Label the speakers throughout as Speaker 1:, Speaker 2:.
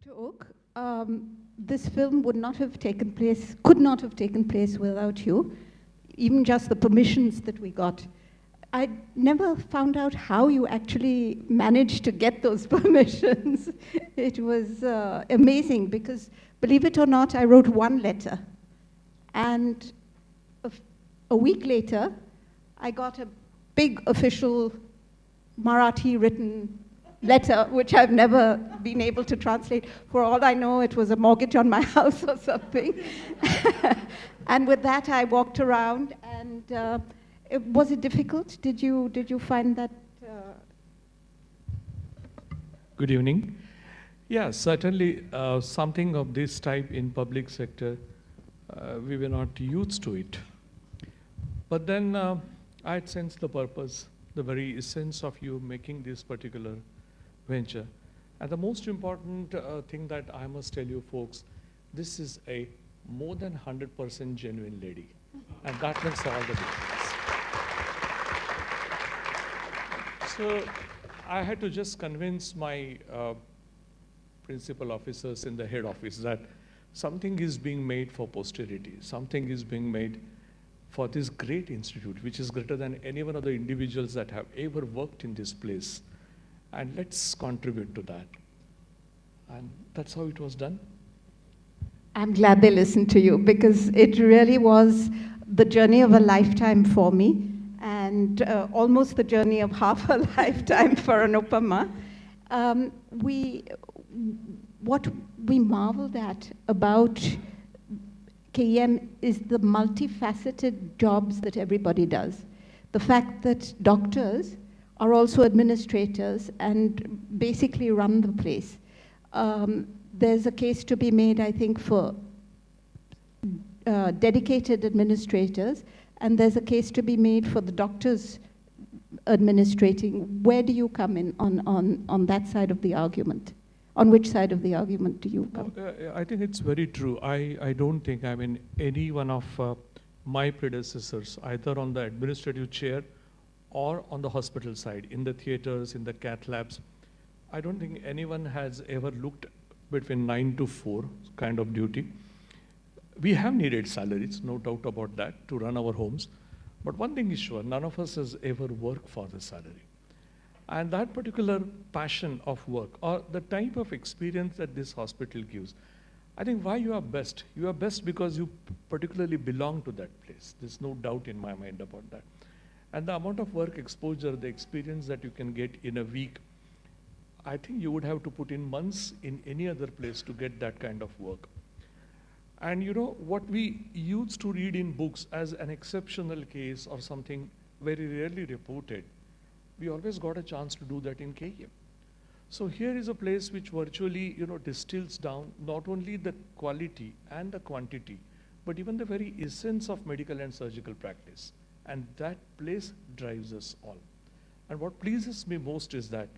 Speaker 1: Dr. Oak, this film would not have taken place, could not have taken place without you, even just the permissions that we got. I never found out how you actually managed to get those permissions. It was amazing because, believe it or not, I wrote one letter. And a week later, I got a big official Marathi written letter, which I've never been able to translate. For all I know, it was a mortgage on my house or something. And with that, I walked around, and was it difficult? Did you find that?
Speaker 2: Good evening. Yeah, certainly something of this type in public sector, we were not used to it. But then I had sensed the purpose, the very essence of you making this particular venture. And the most important thing that I must tell you folks, this is a more than 100% genuine lady. And that makes all the difference. So I had to just convince my principal officers in the head office that something is being made for posterity, something is being made for this great institute, which is greater than any one of the individuals that have ever worked in this place. And let's contribute to that. And that's how it was done.
Speaker 1: I'm glad they listened to you, because it really was the journey of a lifetime for me, and almost the journey of half a lifetime for Anupama. What we marveled at about KEM is the multifaceted jobs that everybody does. The fact that doctors are also administrators and basically run the place. There's a case to be made, I think, for dedicated administrators, and there's a case to be made for the doctors administrating. Where do you come in on that side of the argument? On which side of the argument do you come?
Speaker 2: I think it's very true. I don't think, I mean, any one of my predecessors, either on the administrative chair or on the hospital side, in the theaters, in the cath labs, I don't think anyone has ever looked between 9 to 4 kind of duty. We have needed salaries, no doubt about that, to run our homes. But one thing is sure, none of us has ever worked for the salary. And that particular passion of work, or the type of experience that this hospital gives, I think why you are best. You are best because you particularly belong to that place. There's no doubt in my mind about that. And the amount of work exposure, the experience that you can get in a week, I think you would have to put in months in any other place to get that kind of work. And you know, what we used to read in books as an exceptional case or something very rarely reported, we always got a chance to do that in KEM. So here is a place which virtually, you know, distills down not only the quality and the quantity, but even the very essence of medical and surgical practice. And that place drives us all. And what pleases me most is that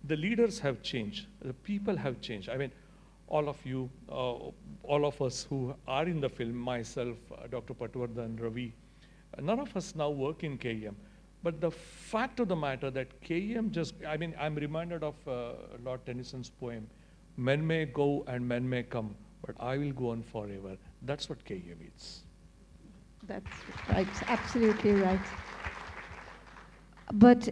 Speaker 2: the leaders have changed, the people have changed. I mean, all of you, all of us who are in the film, myself, Dr. Patwardhan, Ravi, none of us now work in KEM. But the fact of the matter that KEM just, I mean, I'm reminded of Lord Tennyson's poem, men may go and men may come, but I will go on forever. That's what KEM is.
Speaker 1: That's right, absolutely right. But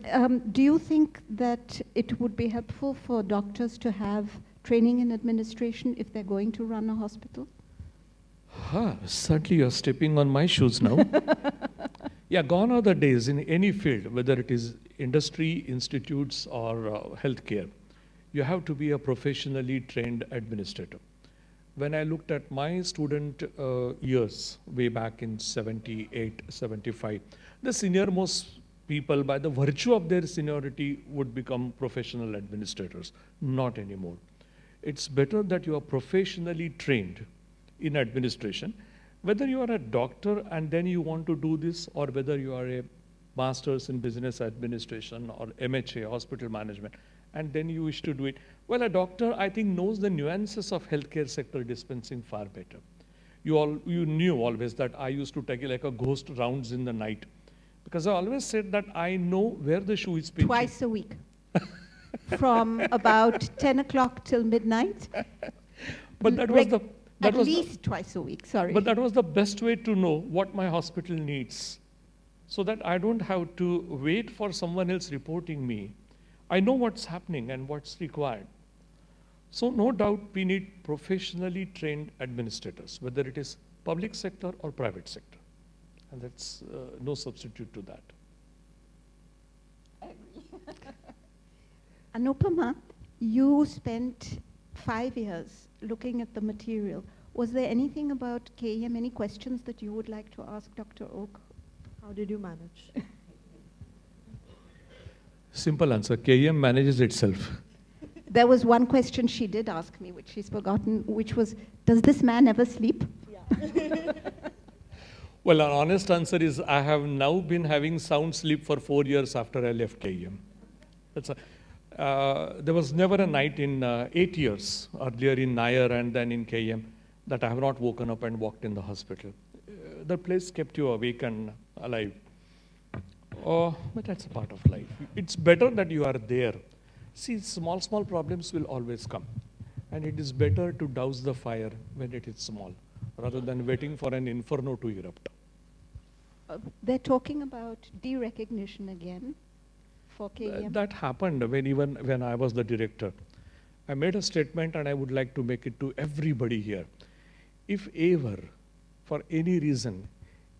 Speaker 1: do you think that it would be helpful for doctors to have training in administration if they're going to run a hospital?
Speaker 2: Certainly you're stepping on my shoes now. Yeah, gone are the days in any field, whether it is industry, institutes, or healthcare. You have to be a professionally trained administrator. When I looked at my student years, way back in 78, 75, the senior-most people, by the virtue of their seniority, would become professional administrators. Not anymore. It's better that you are professionally trained in administration, whether you are a doctor and then you want to do this, or whether you are a master's in business administration or MHA, hospital management, and then you wish to do it. Well, a doctor, I think, knows the nuances of healthcare sector dispensing far better. You knew always that I used to take like a ghost rounds in the night, because I always said that I know where the shoe is pinching.
Speaker 1: Twice a week. from about 10 o'clock till midnight.
Speaker 2: But that was the
Speaker 1: at least twice a week, sorry.
Speaker 2: But that was the best way to know what my hospital needs, so that I don't have to wait for someone else reporting me. I know what's happening and what's required. So no doubt we need professionally trained administrators, whether it is public sector or private sector. And that's no substitute to that.
Speaker 1: I agree. Anupama, you spent 5 years looking at the material. Was there anything about KEM, any questions that you would like to ask Dr. Oak?
Speaker 3: How did you manage?
Speaker 2: Simple answer, KEM manages itself.
Speaker 1: There was one question she did ask me, which she's forgotten, which was, does this man ever sleep?
Speaker 3: Yeah.
Speaker 2: Well, our honest answer is I have now been having sound sleep for 4 years after I left KEM. There was never a night in 8 years, earlier in Nair and then in KEM, that I have not woken up and walked in the hospital. The place kept you awake and alive. Oh, but that's a part of life. It's better that you are there. See, small problems will always come. And it is better to douse the fire when it is small, rather than waiting for an inferno to erupt.
Speaker 1: They're talking about derecognition again for KEM.
Speaker 2: That happened even when I was the director. I made a statement and I would like to make it to everybody here. If ever, for any reason,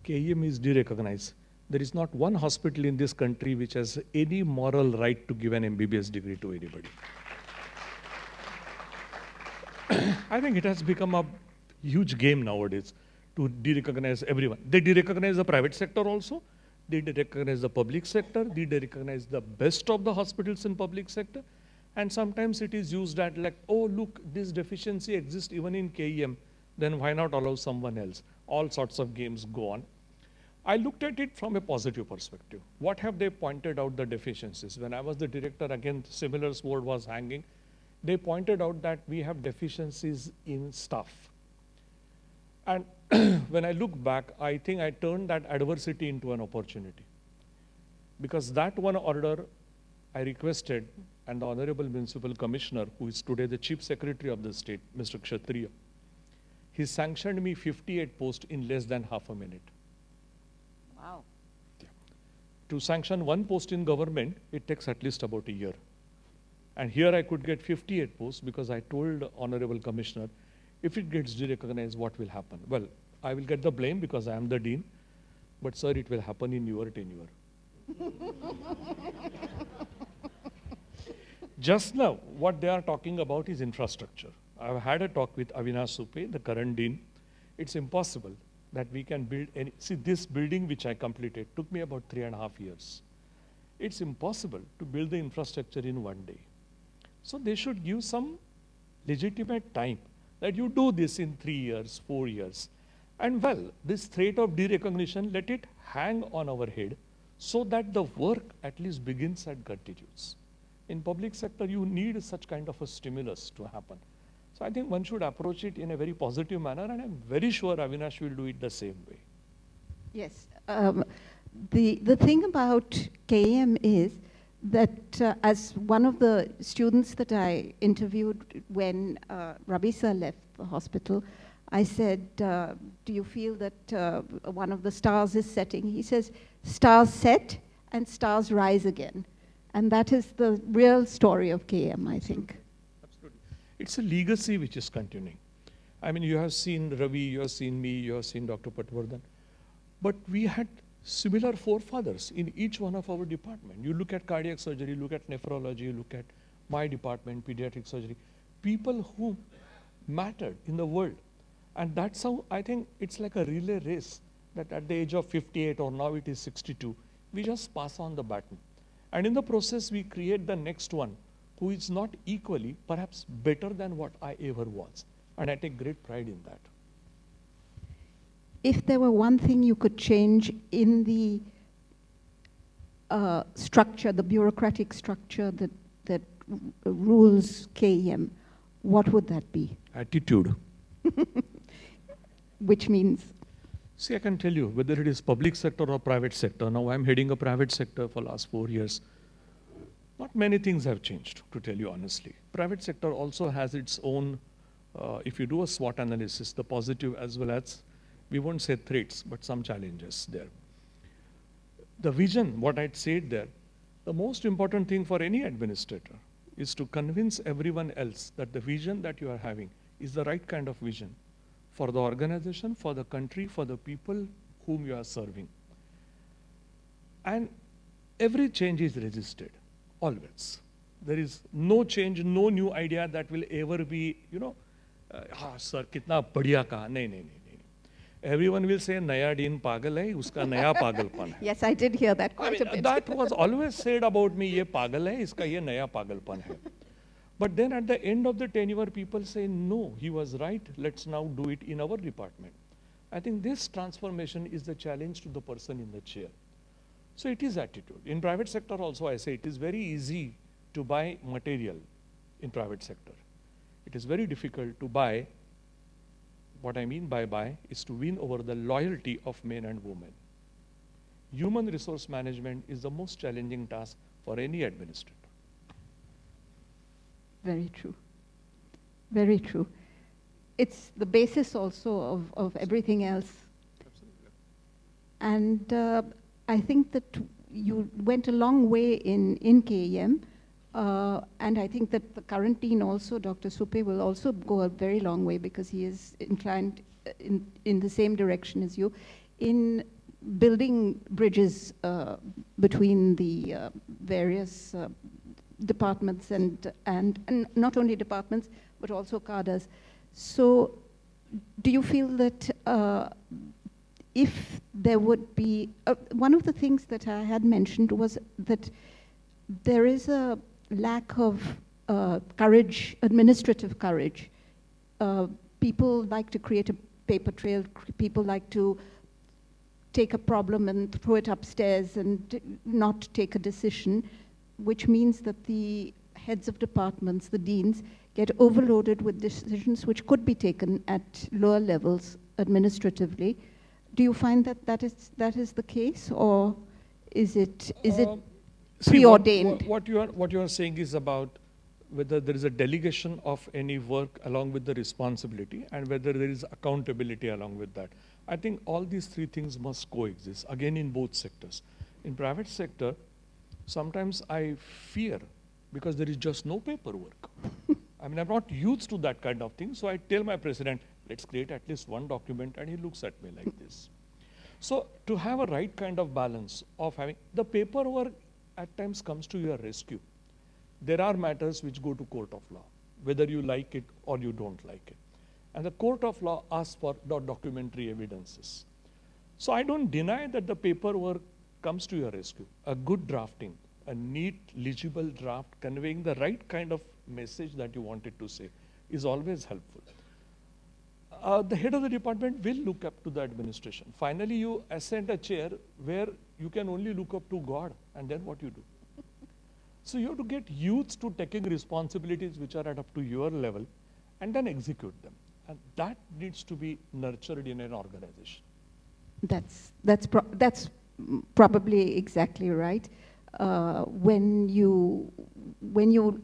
Speaker 2: KEM is derecognized, there is not one hospital in this country which has any moral right to give an MBBS degree to anybody. I think it has become a huge game nowadays to derecognize everyone. They derecognize the private sector also. They derecognize the public sector. They derecognize the best of the hospitals in public sector. And sometimes it is used at like, oh, look, this deficiency exists even in KEM. Then why not allow someone else? All sorts of games go on. I looked at it from a positive perspective. What have they pointed out the deficiencies? When I was the director, again, similar sword was hanging. They pointed out that we have deficiencies in staff. And when I look back, I think I turned that adversity into an opportunity. Because that one order I requested, and the Honorable Municipal Commissioner, who is today the Chief Secretary of the state, Mr. Kshatriya, he sanctioned me 58 posts in less than half a minute.
Speaker 1: Wow.
Speaker 2: Yeah. To sanction one post in government, it takes at least about a year. And here I could get 58 posts because I told Honorable Commissioner, if it gets derecognized, what will happen? Well, I will get the blame because I am the dean, but sir, it will happen in your tenure. Just now, what they are talking about is infrastructure. I've had a talk with Avinash Supe, the current dean. It's impossible that we can build any, see this building which I completed took me about 3.5 years. It's impossible to build the infrastructure in one day. So they should give some legitimate time that you do this in 3 years, 4 years. And well, this threat of derecognition, let it hang on our head so that the work at least begins and continues. In public sector, you need such kind of a stimulus to happen. So I think one should approach it in a very positive manner, and I'm very sure Avinash will do it the same way.
Speaker 1: Yes. The thing about KEM is that as one of the students that I interviewed when Rabi sir left the hospital, I said, do you feel that one of the stars is setting? He says, stars set and stars rise again. And that is the real story of KEM, I think.
Speaker 2: Absolutely. It's a legacy which is continuing. I mean, you have seen Ravi, you have seen me, you have seen Dr. Patwardhan. But we had similar forefathers in each one of our department. You look at cardiac surgery, look at nephrology, you look at my department, pediatric surgery. People who mattered in the world. And that's how I think it's like a relay race that at the age of 58 or now it is 62, we just pass on the baton. And in the process, we create the next one who is not equally, perhaps better than what I ever was. And I take great pride in that.
Speaker 1: If there were one thing you could change in the structure, the bureaucratic structure that rules KEM, what would that be?
Speaker 2: Attitude.
Speaker 1: Which means?
Speaker 2: See, I can tell you, whether it is public sector or private sector, now I'm heading a private sector for last 4 years. Not many things have changed, to tell you honestly. Private sector also has its own, if you do a SWOT analysis, the positive as well as, we won't say threats, but some challenges there. The vision, what I'd said there, the most important thing for any administrator is to convince everyone else that the vision that you are having is the right kind of vision for the organization, for the country, for the people whom you are serving. And every change is resisted, always. There is no change, no new idea that will ever be, sir, kitna badhiya kaha. No. Everyone will say, naya din pagal hai, uska naya pagalpan hai.
Speaker 1: Yes, I did hear that quite a bit.
Speaker 2: That was always said about me, ye pagal hai, iska ye naya pagalpan hai. But then at the end of the tenure, people say, no, he was right, let's now do it in our department. I think this transformation is the challenge to the person in the chair. So it is attitude. In private sector also, I say it is very easy to buy material in private sector. It is very difficult to buy. What I mean by buy is to win over the loyalty of men and women. Human resource management is the most challenging task for any administrator.
Speaker 1: Very true. Very true. It's the basis also of everything else.
Speaker 2: Absolutely.
Speaker 1: And I think that you went a long way in KEM, and I think that the current dean also, Dr. Supe, will also go a very long way because he is inclined in the same direction as you in building bridges between the various departments and not only departments, but also cadres. So do you feel that if there would be, one of the things that I had mentioned was that there is a lack of courage, administrative courage. People like to create a paper trail, people like to take a problem and throw it upstairs and not take a decision, which means that the heads of departments, the deans, get overloaded with decisions which could be taken at lower levels administratively. Do you find that that is the case, or is it preordained?
Speaker 2: What you are saying is about whether there is a delegation of any work along with the responsibility and whether there is accountability along with that. I think all these three things must coexist, again in both sectors. In private sector, sometimes I fear because there is just no paperwork. I mean, I'm not used to that kind of thing, so I tell my president, let's create at least one document, and he looks at me like this. So to have a right kind of balance of having, the paperwork at times comes to your rescue. There are matters which go to court of law, whether you like it or you don't like it. And the court of law asks for documentary evidences. So I don't deny that the paperwork comes to your rescue. A good drafting, a neat, legible draft conveying the right kind of message that you wanted to say is always helpful. The head of the department will look up to the administration. Finally, you ascend a chair where you can only look up to God, and then what you do? So you have to get youths to taking responsibilities which are at up to your level and then execute them. And that needs to be nurtured in an organization.
Speaker 1: That's probably exactly right. When you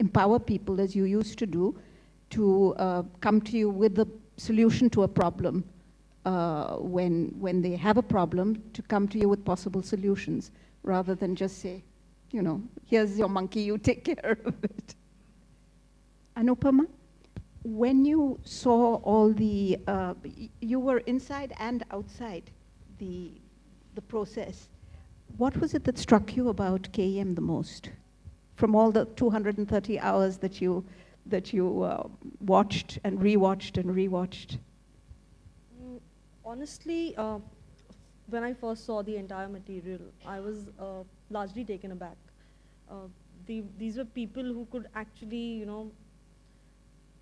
Speaker 1: empower people, as you used to do, to come to you with the solution to a problem, when they have a problem, to come to you with possible solutions, rather than just say, here's your monkey, you take care of it. Anupama, when you saw all the, you were inside and outside the process, what was it that struck you about KEM the most? From all the 230 hours that you watched and rewatched?
Speaker 3: Honestly, when I first saw the entire material, I was largely taken aback. These were people who could actually,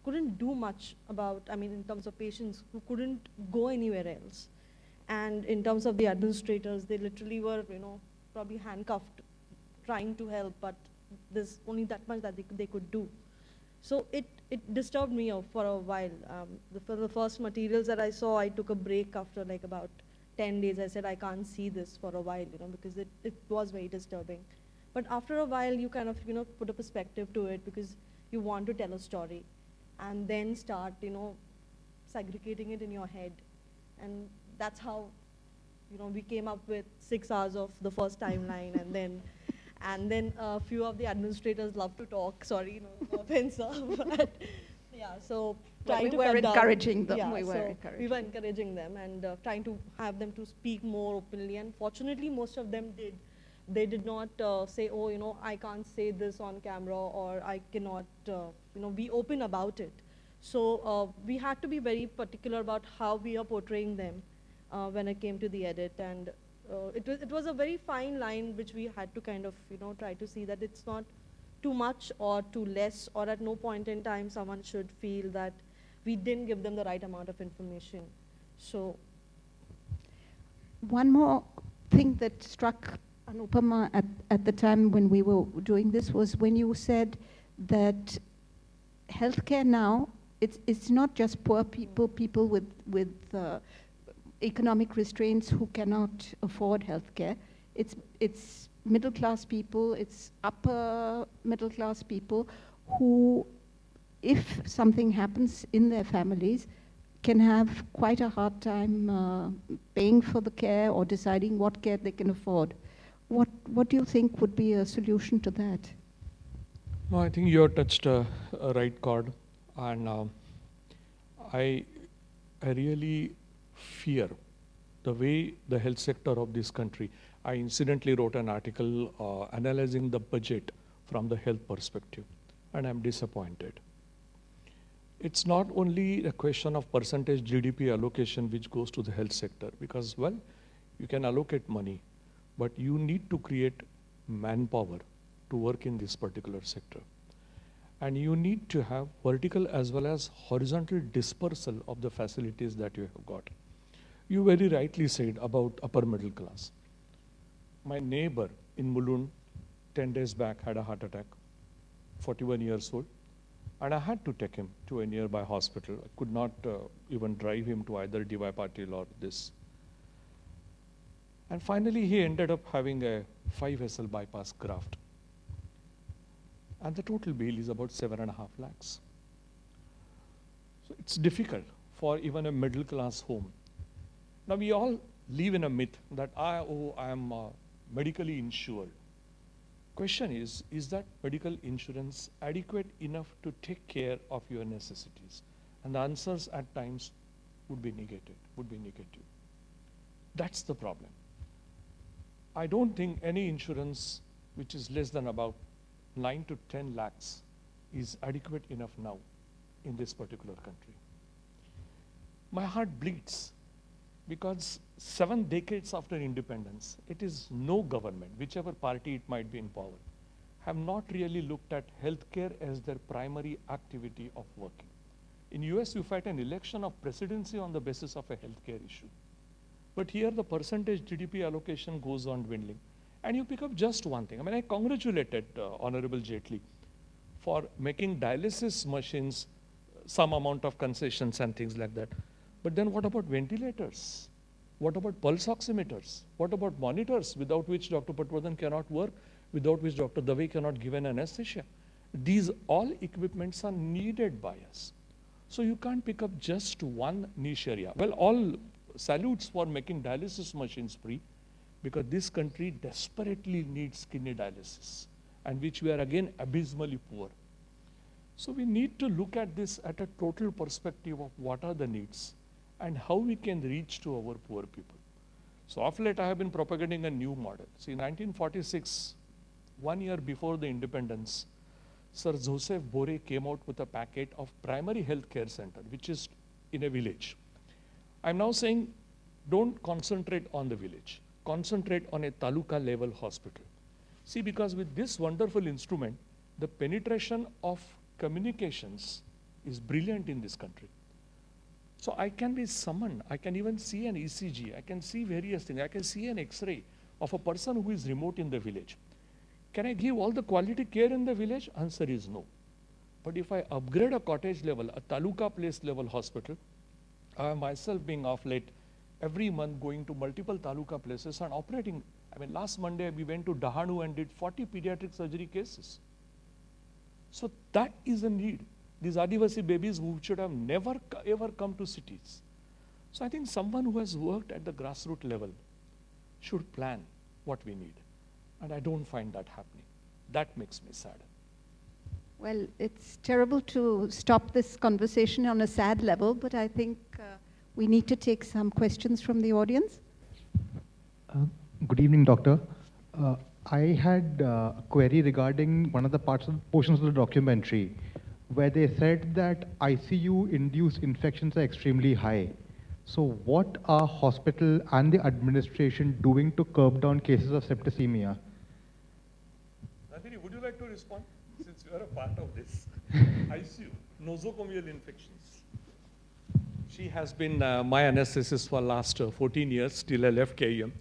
Speaker 3: couldn't do much about, in terms of patients, who couldn't go anywhere else. And in terms of the administrators, they literally were, probably handcuffed, trying to help, but there's only that much that they could do. So it disturbed me for a while. For the first materials that I saw, I took a break after like about 10 days. I said, I can't see this for a while, because it was very disturbing. But after a while, you kind of, put a perspective to it because you want to tell a story and then start, segregating it in your head. And that's how, we came up with 6 hours of the first timeline and then a few of the administrators love to talk. Sorry, no offense, but yeah, so
Speaker 1: Well,
Speaker 3: trying
Speaker 1: we
Speaker 3: to
Speaker 1: were
Speaker 3: cut down.
Speaker 1: encouraging them.
Speaker 3: Yeah,
Speaker 1: We were
Speaker 3: so
Speaker 1: encouraging
Speaker 3: we were encouraging them and trying to have them to speak more openly. And fortunately, most of them did. They did not say, oh, I can't say this on camera or I cannot, be open about it. So we had to be very particular about how we are portraying them when it came to the edit. And it was a very fine line which we had to kind of, try to see that it's not too much or too less, or at no point in time someone should feel that we didn't give them the right amount of information. So
Speaker 1: one more thing that struck Anupama at the time when we were doing this was when you said that healthcare now, it's not just poor people, people with economic restraints who cannot afford healthcare. It's middle class people, it's upper middle class people who, if something happens in their families, can have quite a hard time paying for the care or deciding what care they can afford. What do you think would be a solution to that?
Speaker 2: No, I think you have touched a right chord, and I really fear the way the health sector of this country. I incidentally wrote an article analyzing the budget from the health perspective, and I'm disappointed. It's not only a question of percentage GDP allocation which goes to the health sector, because, well, you can allocate money, but you need to create manpower to work in this particular sector. And you need to have vertical as well as horizontal dispersal of the facilities that you have got. You very rightly said about upper middle class. My neighbor in Mulund 10 days back had a heart attack, 41 years old, and I had to take him to a nearby hospital. I could not even drive him to either DY Patil or this. And finally, he ended up having a 5 SL bypass graft. And the total bill is about 7.5 lakhs. So it's difficult for even a middle class home. Now we all live in a myth that I am medically insured. Question is that medical insurance adequate enough to take care of your necessities? And the answers at times would be negative. That's the problem. I don't think any insurance which is less than about 9 to 10 lakhs is adequate enough now in this particular country. My heart bleeds because 7 decades after independence, it is no government, whichever party it might be in power, have not really looked at healthcare as their primary activity of working. In US, you fight an election of presidency on the basis of a healthcare issue. But here the percentage GDP allocation goes on dwindling. And you pick up just one thing. I mean, I congratulated Honorable Jaitley for making dialysis machines some amount of concessions and things like that. But then what about ventilators? What about pulse oximeters? What about monitors without which Dr. Patwardhan cannot work, without which Dr. Dave cannot give an anesthesia? These all equipments are needed by us. So you can't pick up just one niche area. Well, all salutes for making dialysis machines free, because this country desperately needs kidney dialysis, and which we are again abysmally poor. So we need to look at this at a total perspective of what are the needs and how we can reach to our poor people. So of late I have been propagating a new model. See, in 1946, 1 year before the independence, Sir Joseph Bore came out with a packet of primary health care center, which is in a village. I'm now saying, don't concentrate on the village. Concentrate on a taluka level hospital. See, because with this wonderful instrument, the penetration of communications is brilliant in this country. So I can be summoned, I can even see an ECG, I can see various things, I can see an X-ray of a person who is remote in the village. Can I give all the quality care in the village? Answer is no. But if I upgrade a cottage level, a taluka place level hospital, I myself being off late every month going to multiple taluka places and operating. I mean, last Monday we went to Dahanu and did 40 pediatric surgery cases. So that is a need. These Adivasi babies who should have never ever come to cities. So I think someone who has worked at the grassroots level should plan what we need. And I don't find that happening. That makes me sad.
Speaker 1: Well, it's terrible to stop this conversation on a sad level, but I think we need to take some questions from the audience.
Speaker 4: Good evening, doctor. I had a query regarding one of the portions of the documentary where they said that ICU-induced infections are extremely high. So what are hospital and the administration doing to curb down cases of septicemia?
Speaker 2: Nandini, would you like to respond? Since you are a part of this. ICU, nosocomial infections. She has been my anesthetist for last 14 years till I left KEM.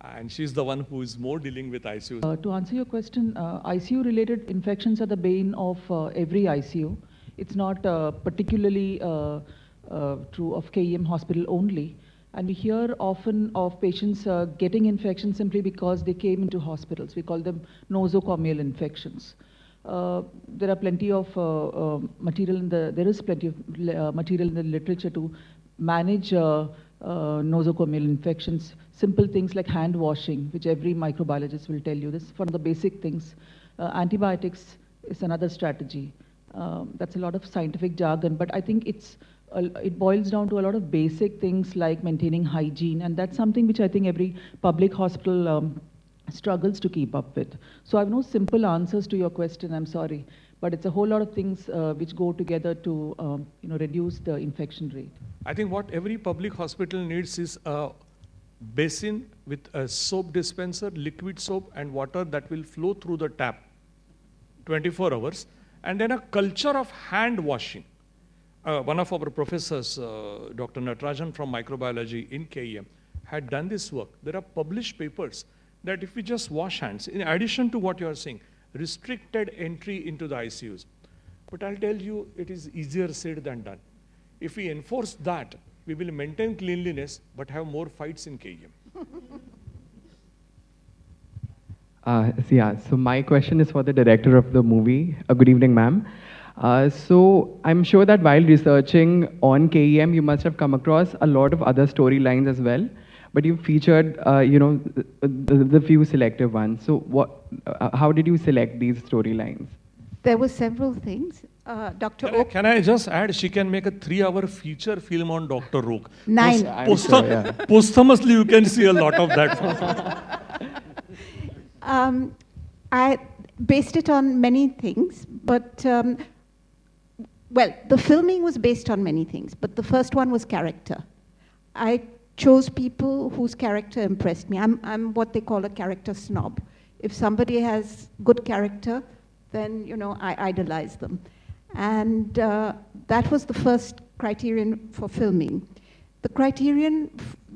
Speaker 2: And she's the one who is more dealing with ICU.
Speaker 5: To answer your question, ICU-related infections are the bane of every ICU. It's not particularly true of KEM Hospital only. And we hear often of patients getting infections simply because they came into hospitals. We call them nosocomial infections. There are plenty of material in the, there is plenty of material in the literature to manage nosocomial infections. Simple things like hand washing, which every microbiologist will tell you. This is one of the basic things. Antibiotics is another strategy. That's a lot of scientific jargon, but I think it boils down to a lot of basic things like maintaining hygiene, and that's something which I think every public hospital struggles to keep up with. So I have no simple answers to your question, I'm sorry, but it's a whole lot of things which go together to reduce the infection rate.
Speaker 2: I think what every public hospital needs is a basin with a soap dispenser, liquid soap and water that will flow through the tap 24 hours, and then a culture of hand washing. One of our professors, Dr. Natarajan from microbiology in KEM, had done this work. There are published papers that if we just wash hands, in addition to what you are saying, restricted entry into the ICUs. But I'll tell you, it is easier said than done. If we enforce that, we will maintain cleanliness, but have more fights in KEM.
Speaker 6: So my question is for the director of the movie. Good evening, ma'am. So I'm sure that while researching on KEM, you must have come across a lot of other storylines as well. But you featured, the few selective ones. So how did you select these storylines?
Speaker 1: There were several things. Dr. Oak.
Speaker 2: Can I just add, she can make a 3-hour feature film on Dr. Oak.
Speaker 1: 9.
Speaker 2: Posthumously, you can see a lot of that.
Speaker 1: I based it on many things, but well, the filming was based on many things, but the first one was character. I chose people whose character impressed me. I'm what they call a character snob. If somebody has good character, then I idolize them. And that was the first criterion for filming. The criterion,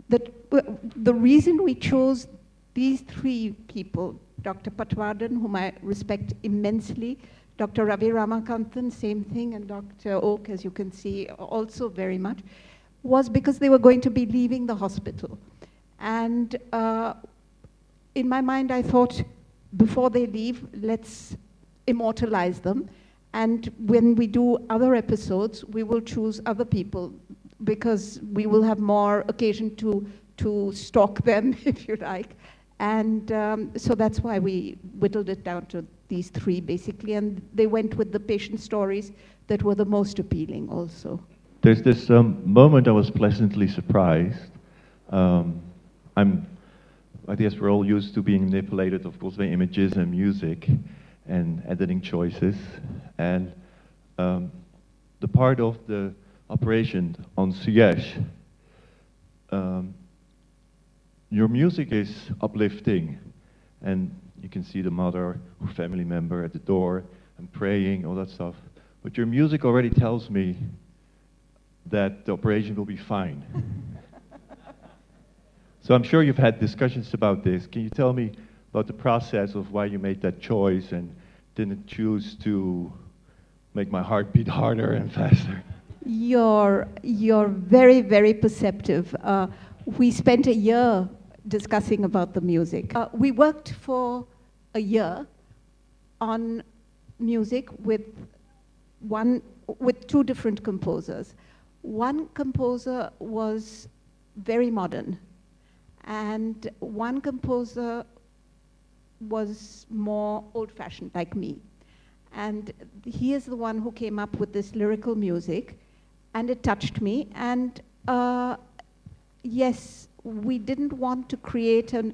Speaker 1: the reason we chose these 3 people, Dr. Patwardhan, whom I respect immensely, Dr. Ravi Ramakanthan, same thing, and Dr. Oak, as you can see, also very much, was because they were going to be leaving the hospital. And in my mind, I thought, before they leave, let's immortalize them. And when we do other episodes, we will choose other people because we will have more occasion to stalk them, if you like. And so that's why we whittled it down to these 3, basically. And they went with the patient stories that were the most appealing also.
Speaker 7: There's this moment I was pleasantly surprised. I guess we're all used to being manipulated, of course, by images and music and editing choices. And the part of the operation on Suyesh, your music is uplifting. And you can see the mother or family member at the door and praying, all that stuff. But your music already tells me that the operation will be fine. So I'm sure you've had discussions about this. Can you tell me about the process of why you made that choice and didn't choose to make my heart beat harder and faster?
Speaker 1: You're very, very perceptive. we spent a year discussing about the music. We worked for a year on music with two different composers. One composer was very modern, and one composer was more old-fashioned, like me. And he is the one who came up with this lyrical music, and it touched me. And yes, we didn't want to create an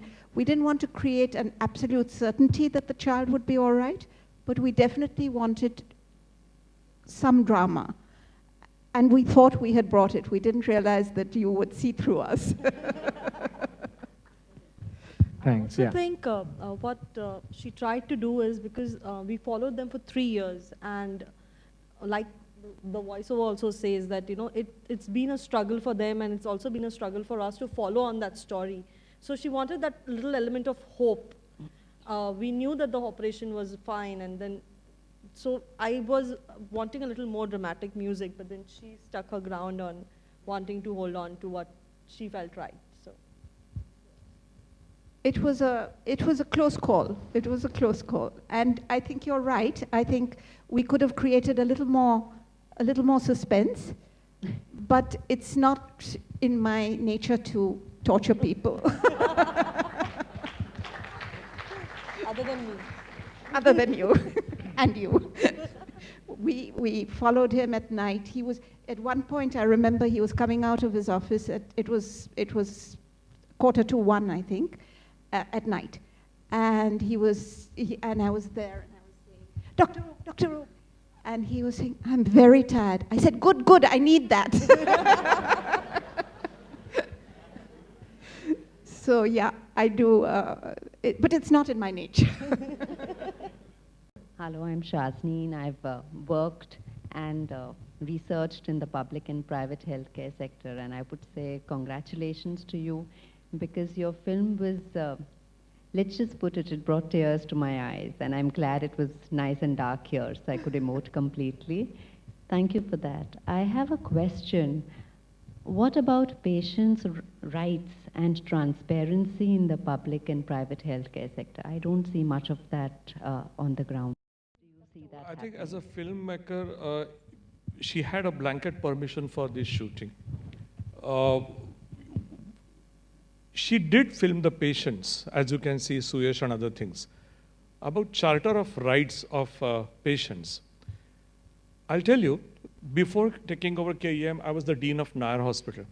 Speaker 1: absolute certainty that the child would be all right, but we definitely wanted some drama. And we thought we had brought it. We didn't realize that you would see through us.
Speaker 4: Thanks.
Speaker 3: I think what she tried to do is, because we followed them for 3 years, and like the voiceover also says that, you know, it's been a struggle for them, and it's also been a struggle for us to follow on that story. So she wanted that little element of hope. We knew that the operation was fine, and then, so I was wanting a little more dramatic music, but then she stuck her ground on wanting to hold on to what she felt right. So
Speaker 1: it was a close call. It was a close call, and I think you're right. I think we could have created a little more suspense, but it's not in my nature to torture people.
Speaker 3: other than me.
Speaker 1: Other than you, and you. We followed him at night. He was, at one point, I remember he was coming out of his office, it was 1:45, I think, at night. And and I was there, and I was saying, Dr. Oak. And he was saying, I'm very tired. I said, good, I need that. So yeah, I do, but it's not in my nature.
Speaker 8: Hello, I'm Shazni, and I've worked and researched in the public and private healthcare sector, and I would say congratulations to you, because your film was, let's just put it brought tears to my eyes, and I'm glad it was nice and dark here, so I could emote completely. Thank you for that. I have a question. What about patients' rights and transparency in the public and private healthcare sector? I don't see much of that on the ground. Do you see that
Speaker 2: I think
Speaker 8: happening?
Speaker 2: as a filmmaker, she had a blanket permission for this shooting. She did film the patients, as you can see, Suyash and other things. About Charter of Rights of Patients. I'll tell you, before taking over KEM, I was the Dean of Nair Hospital.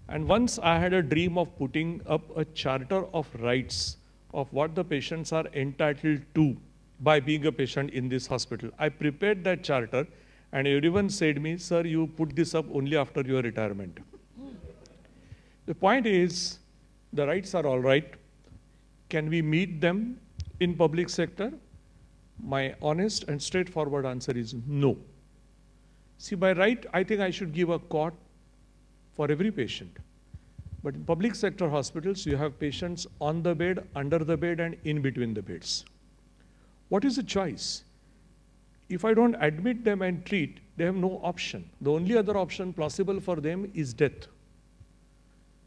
Speaker 2: And once I had a dream of putting up a Charter of Rights of what the patients are entitled to by being a patient in this hospital. I prepared that charter, and everyone said me, sir, you put this up only after your retirement. The point is, the rights are all right. Can we meet them in public sector? My honest and straightforward answer is no. See, by right, I think I should give a cot for every patient. But in public sector hospitals, you have patients on the bed, under the bed, and in between the beds. What is the choice? If I don't admit them and treat, they have no option. The only other option possible for them is death.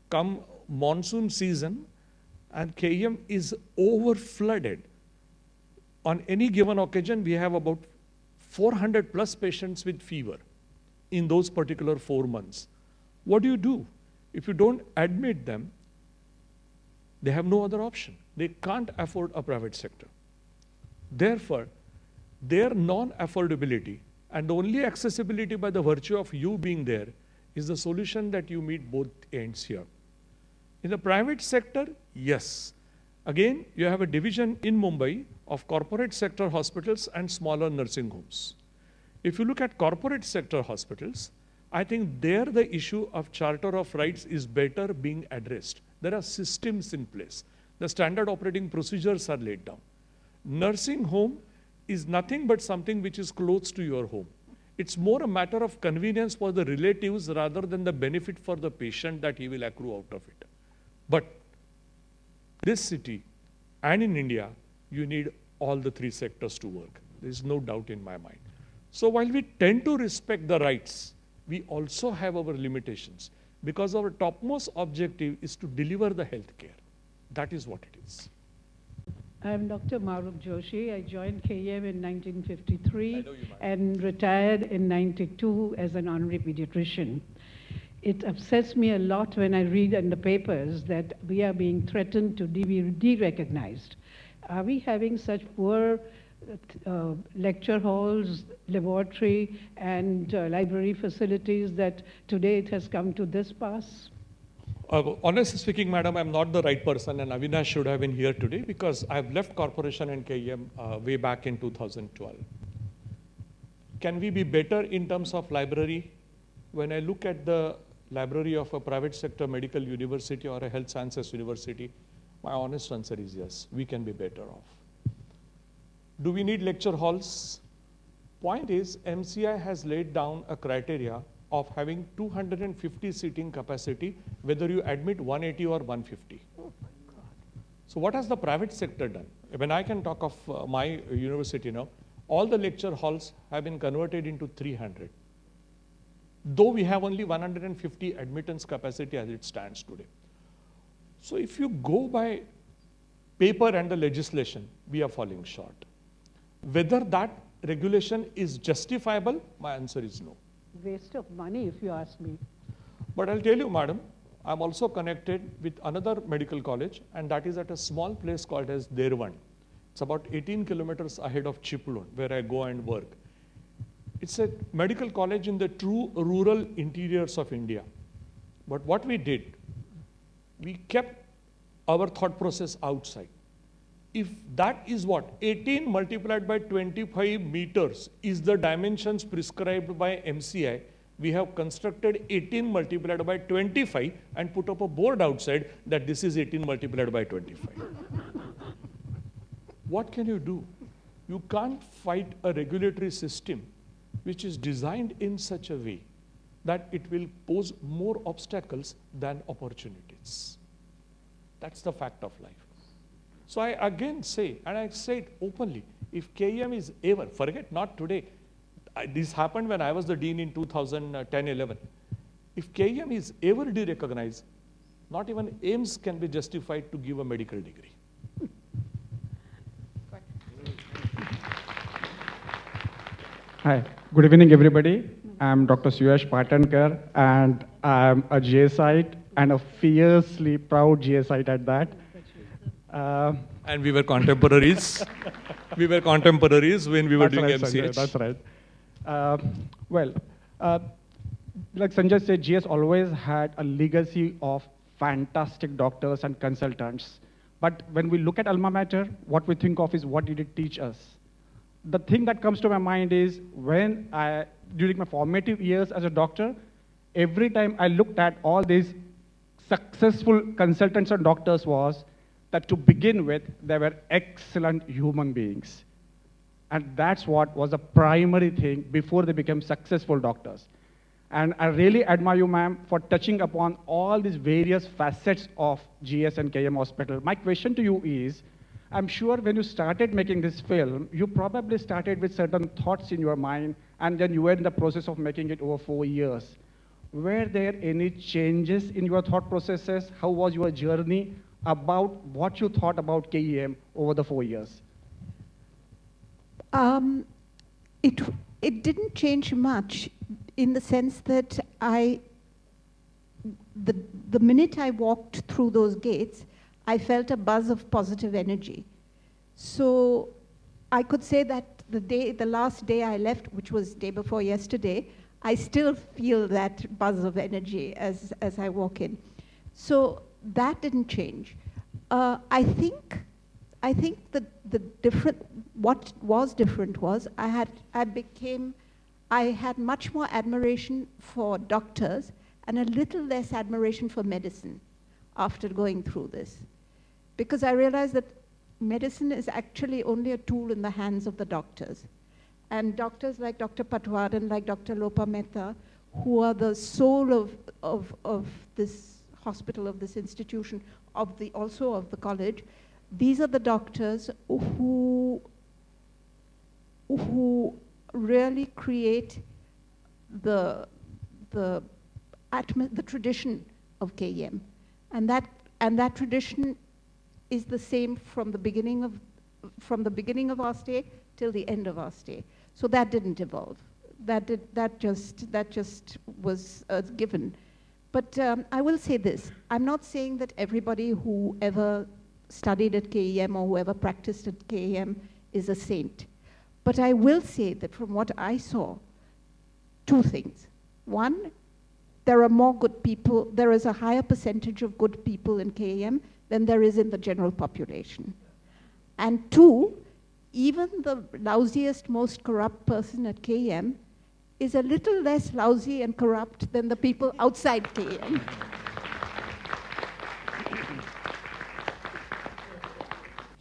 Speaker 2: Come monsoon season, and KEM is over-flooded. On any given occasion, we have about 400 plus patients with fever in those particular 4 months. What do? If you don't admit them, they have no other option. They can't afford a private sector. Therefore, their non-affordability and the only accessibility by the virtue of you being there is the solution that you meet both ends here. In the private sector, yes. Again, you have a division in Mumbai of corporate sector hospitals and smaller nursing homes. If you look at corporate sector hospitals, I think there the issue of Charter of Rights is better being addressed. There are systems in place. The standard operating procedures are laid down. Nursing home is nothing but something which is close to your home. It's more a matter of convenience for the relatives rather than the benefit for the patient that he will accrue out of it. But this city and in India, you need all the 3 sectors to work. There is no doubt in my mind. So while we tend to respect the rights, we also have our limitations. because our topmost objective is to deliver the health care. That is what it is.
Speaker 9: I'm Dr. Maruk Joshi. I joined KEM in 1953
Speaker 2: I know you,
Speaker 9: and retired in 92 as an honorary pediatrician. It upsets me a lot when I read in the papers that we are being threatened to be de-recognized. Are we having such poor lecture halls, laboratory, and library facilities that today it has come to this pass?
Speaker 2: Honestly speaking, madam, I'm not the right person, and Avinash should have been here today because I've left corporation and KEM way back in 2012. Can we be better in terms of library? When I look at the library of a private sector medical university or a health sciences university, my honest answer is yes, we can be better off. Do we need lecture halls? Point is, MCI has laid down a criteria of having 250 seating capacity, whether you admit 180 or 150. Oh my God. So what has the private sector done? When I can talk of my university now, all the lecture halls have been converted into 300. Though we have only 150 admittance capacity as it stands today. So if you go by paper and the legislation, we are falling short. Whether that regulation is justifiable, my answer is no.
Speaker 9: Waste of money, if you ask me.
Speaker 2: But I'll tell you, madam, I'm also connected with another medical college, and that is at a small place called as Derwan. It's about 18 kilometers ahead of Chiplun, where I go and work. It's a medical college in the true rural interiors of India. But what we did, we kept our thought process outside. If that is what 18 multiplied by 25 meters is the dimensions prescribed by MCI, we have constructed 18 multiplied by 25 and put up a board outside that this is 18 multiplied by 25. What can you do? You can't fight a regulatory system which is designed in such a way that it will pose more obstacles than opportunities. That's the fact of life. So I again say, and I say it openly, if KEM is ever, forget not today, this happened when I was the dean in 2010-11. If KEM is ever de-recognized, not even AIMS can be justified to give a medical degree.
Speaker 10: Hi, good evening everybody. I'm Dr. Suyash Patankar and I'm a GSite and a fiercely proud GSite at that.
Speaker 2: And we were contemporaries. We were contemporaries when we were doing
Speaker 10: right,
Speaker 2: MCH.
Speaker 10: Sanjay, that's right. Like Sanjay said, GS always had a legacy of fantastic doctors and consultants. But when we look at alma mater, what we think of is what did it teach us? The thing that comes to my mind is when during my formative years as a doctor, every time I looked at all these successful consultants and doctors was that to begin with, they were excellent human beings. And that's what was the primary thing before they became successful doctors. And I really admire you, ma'am, for touching upon all these various facets of GS and KEM Hospital. My question to you is, I'm sure when you started making this film, you probably started with certain thoughts in your mind, and then you were in the process of making it over 4 years. Were there any changes in your thought processes? How was your journey about what you thought about KEM over the 4 years?
Speaker 1: It didn't change much in the sense that the minute I walked through those gates, I felt a buzz of positive energy. So I could say that the last day I left, which was day before yesterday, I still feel that buzz of energy as I walk in. So that didn't change. I think what was different was I had much more admiration for doctors and a little less admiration for medicine after going through this. Because I realized that medicine is actually only a tool in the hands of the doctors. And doctors like Dr. Patwar and like Dr. Lopa Mehta, who are the soul of this hospital, of this institution, also of the college, these are the doctors who really create the the tradition of KEM. And that tradition is the same from the beginning of our stay till the end of our stay. So that didn't evolve. That just was a given. But I will say this, I'm not saying that everybody who ever studied at KEM or whoever practiced at KEM is a saint. But I will say that from what I saw, two things. One, there are more good people, there is a higher percentage of good people in KEM than there is in the general population. And two, even the lousiest, most corrupt person at KEM is a little less lousy and corrupt than the people outside KEM.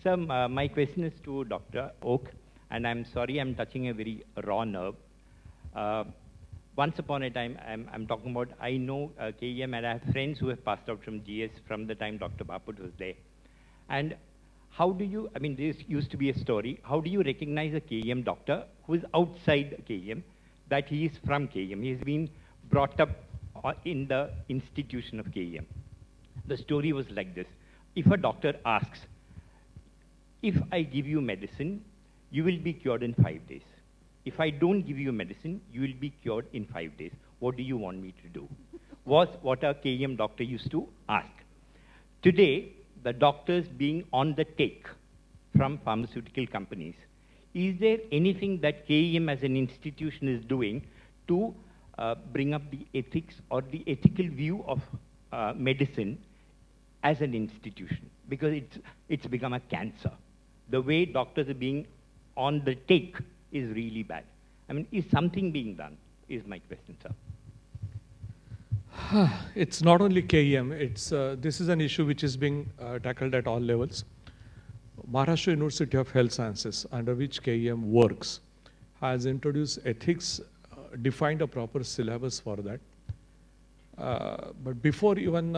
Speaker 11: So my question is to Dr. Oak, and I'm sorry I'm touching a very raw nerve. Once upon a time, I'm talking about, I know KEM, and I have friends who have passed out from GS from the time Dr. Baput was there. And how do you, I mean, this used to be a story, how do you recognize a KEM doctor who is outside KEM, that he is from KEM? He has been brought up in the institution of KEM. The story was like this. If a doctor asks, if I give you medicine, you will be cured in 5 days. If I don't give you medicine, you will be cured in 5 days. What do you want me to do? Was what a KEM doctor used to ask. Today, the doctors being on the take from pharmaceutical companies, is there anything that KEM as an institution is doing to bring up the ethics or the ethical view of medicine as an institution? Because it's become a cancer. The way doctors are being on the take is really bad. I mean, is something being done, is my question, sir.
Speaker 2: It's not only KEM, this is an issue which is being tackled at all levels. Maharashtra University of Health Sciences, under which KEM works, has introduced ethics, defined a proper syllabus for that. But before even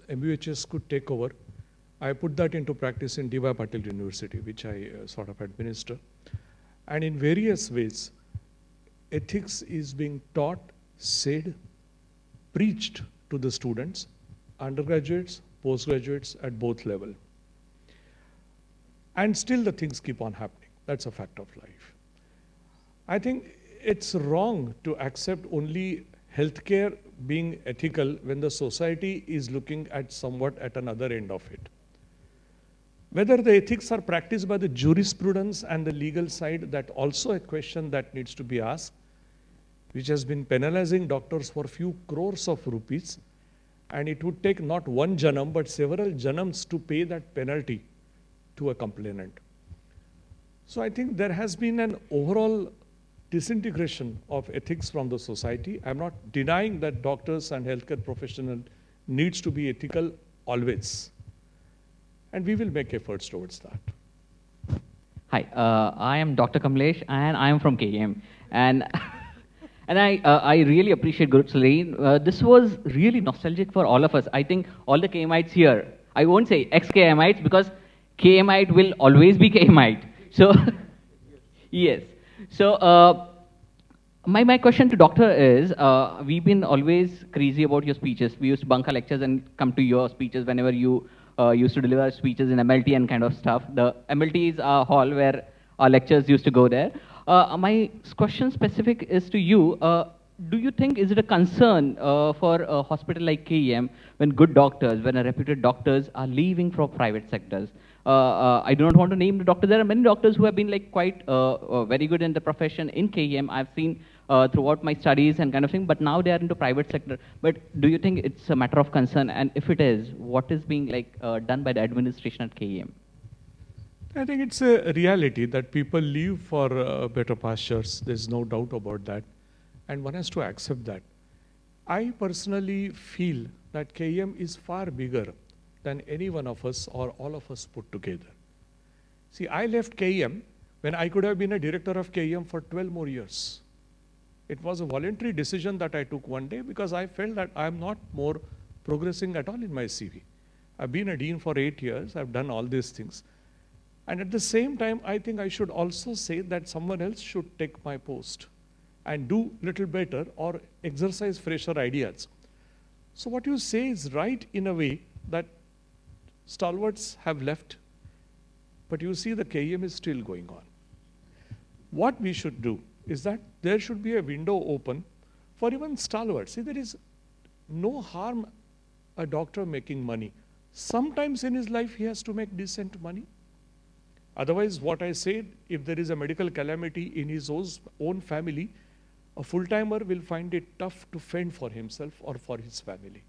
Speaker 2: MUHS could take over, I put that into practice in D.Y. Patil University, which I sort of administer. And in various ways, ethics is being taught, said, preached to the students, undergraduates, postgraduates at both levels. And still the things keep on happening. That's a fact of life. I think it's wrong to accept only healthcare being ethical when the society is looking at somewhat at another end of it. Whether the ethics are practiced by the jurisprudence and the legal side, that also a question that needs to be asked, which has been penalizing doctors for few crores of rupees, and it would take not one janam but several janams to pay that penalty to a complainant. So I think there has been an overall disintegration of ethics from the society. I'm not denying that doctors and healthcare professionals needs to be ethical always. And we will make efforts towards that.
Speaker 12: Hi, I am Dr. Kamlesh, and I am from KEM. And I really appreciate Gulserene. This was really nostalgic for all of us. I think all the KEMites here, I won't say ex-KEMites, because KEMite will always be KEMite. So, yes. So, my question to doctor is, we've been always crazy about your speeches. We used to bunk our lectures and come to your speeches whenever you used to deliver speeches in MLT and kind of stuff. The MLT is a hall where our lectures used to go there. My question specific is to you. Do you think, is it a concern for a hospital like KEM when good doctors, when reputed doctors are leaving for private sectors? I do not want to name the doctors. There are many doctors who have been like quite very good in the profession in KEM. I've seen throughout my studies and kind of thing, but now they are into private sector. But do you think it's a matter of concern? And if it is, what is being like done by the administration at KEM?
Speaker 2: I think it's a reality that people leave for better pastures. There's no doubt about that. And one has to accept that. I personally feel that KEM is far bigger than any one of us or all of us put together. See, I left KEM when I could have been a director of KEM for 12 more years. It was a voluntary decision that I took one day because I felt that I'm not more progressing at all in my CV. I've been a dean for 8 years. I've done all these things. And at the same time, I think I should also say that someone else should take my post and do little better or exercise fresher ideas. So what you say is right in a way that stalwarts have left, but you see the KEM is still going on. What we should do is that there should be a window open for even stalwarts. See, there is no harm a doctor making money. Sometimes in his life he has to make decent money. Otherwise, what I said, if there is a medical calamity in his own family, a full-timer will find it tough to fend for himself or for his family.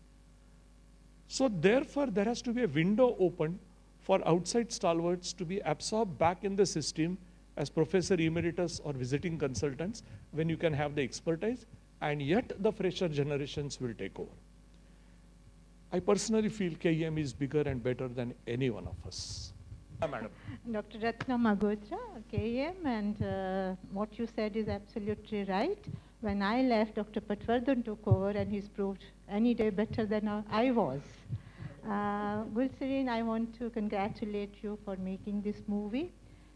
Speaker 2: So therefore, there has to be a window open for outside stalwarts to be absorbed back in the system as professor emeritus or visiting consultants, when you can have the expertise, and yet the fresher generations will take over. I personally feel KEM is bigger and better than any one of us. Madam.
Speaker 13: Dr. Ratna Magotra, KEM, and what you said is absolutely right. When I left, Dr. Patwardhan took over, and he's proved any day better than I was. Gulserene, I want to congratulate you for making this movie.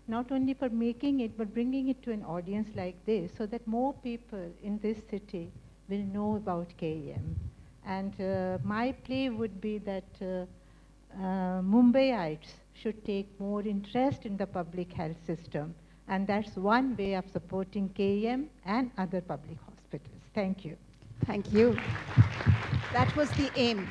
Speaker 13: Not only for making it, but bringing it to an audience like this, so that more people in this city will know about KEM. And my plea would be that Mumbaiites should take more interest in the public health system. And that's one way of supporting KEM and other public hospitals. Thank you.
Speaker 1: Thank you. That was the aim.